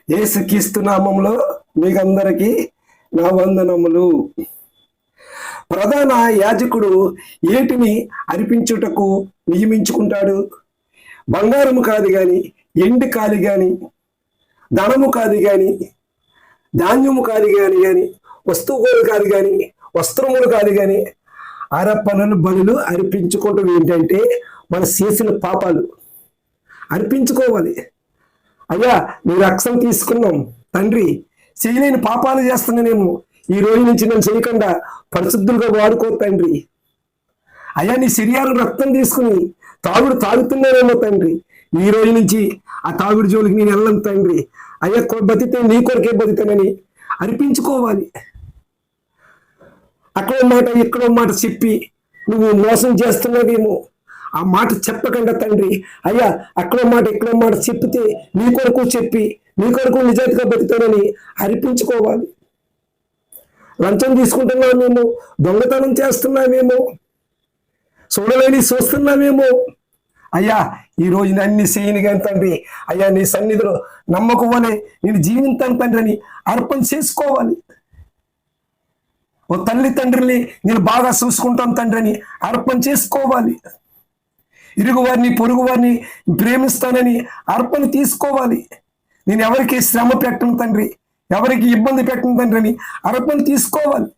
యేసుక్రీస్తు నామములో మీకందరికీ నా వందనములు. ప్రధాన యాజకుడు ఏటిని అర్పించుటకు నియమించుకుంటాడు? బంగారము కాదు కానీ, ఎండి కాదు కానీ, ధనము కాదు కానీ, ధాన్యము కాదు కానీ, వస్తువులు కాదు కానీ, వస్త్రములు కాదు కానీ, అర్పణలు బలులు అర్పించుకోవటం ఏంటంటే మన చేసిన పాపాలు అర్పించుకోవాలి. అయ్యా నీ రక్షణ తీసుకున్నాం తండ్రి, చేయలేని పాపాలు చేస్తున్నానేమో, ఈ రోజు నుంచి నేను చేయకుండా పరిశుద్ధులుగా వాడుకో తండ్రి. అయ్యా నీ శరీరం రక్తం తీసుకుని తాగుతున్నానేమో తండ్రి, ఈ రోజు నుంచి ఆ తాగుడు జోలికి నేను వెళ్ళను తండ్రి. అయ్యా బతితే నీ కొరకే బతుతానని అర్పించుకోవాలి. అక్కడో మాట ఇక్కడో మాట చెప్పి నువ్వు మోసం చేస్తున్నావేమో, ఆ మాట చెప్పకుండా తండ్రి, అయ్యా అక్కడో మాట ఇక్కడో మాట చెప్పితే నీ కొరకు చెప్పి నీ కొరకు నిజాయితీగా బతుకుతానని అర్పించుకోవాలి. లంచం తీసుకుంటున్నామేమో, దొంగతనం చేస్తున్నామేమో, చూడలేని చూస్తున్నామేమో, అయ్యా ఈ రోజు అన్ని చేయని కానీ తండ్రి, అయ్యా నీ సన్నిధిలో నమ్మకమనే నేను జీవింతాను తండ్రి అని అర్పణ చేసుకోవాలి. ఓ తల్లి తండ్రిని నేను బాగా చూసుకుంటాను తండ్రి అని అర్పణ చేసుకోవాలి. ఇరుగు వారిని పొరుగు వారిని ప్రేమిస్తానని అర్పణ తీసుకోవాలి. నేను ఎవరికి శ్రమ పెట్టను తండ్రి, ఎవరికి ఇబ్బంది పెట్టను తండ్రి అని అర్పణ తీసుకోవాలి.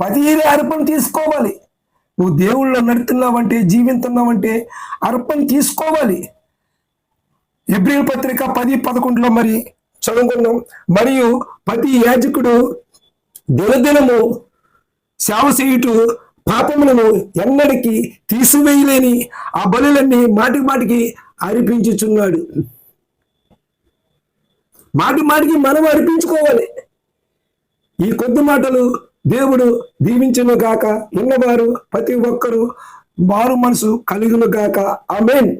పదిహేను అర్పణ తీసుకోవాలి. నువ్వు దేవుళ్ళో నడుతున్నావంటే, జీవిస్తున్నావంటే అర్పణ తీసుకోవాలి. హెబ్రీయుల పత్రిక 10:11 మరి చదువుకున్నాం. మరియు ప్రతి యాజకుడు దినదినము సేవ చేయుట పాపములను ఎన్నడికి తీసివేయలేని ఆ బలులన్నీ మాటికి మాటికి అర్పించుచున్నాడు. మాటి మాటికి మనం అర్పించుకోవాలి. ఈ కొద్ది మాటలు దేవుడు దీవించును గాక. విన్నవారు ప్రతి ఒక్కరూ మారు మనసు కలుగును గాక. ఆమేన్.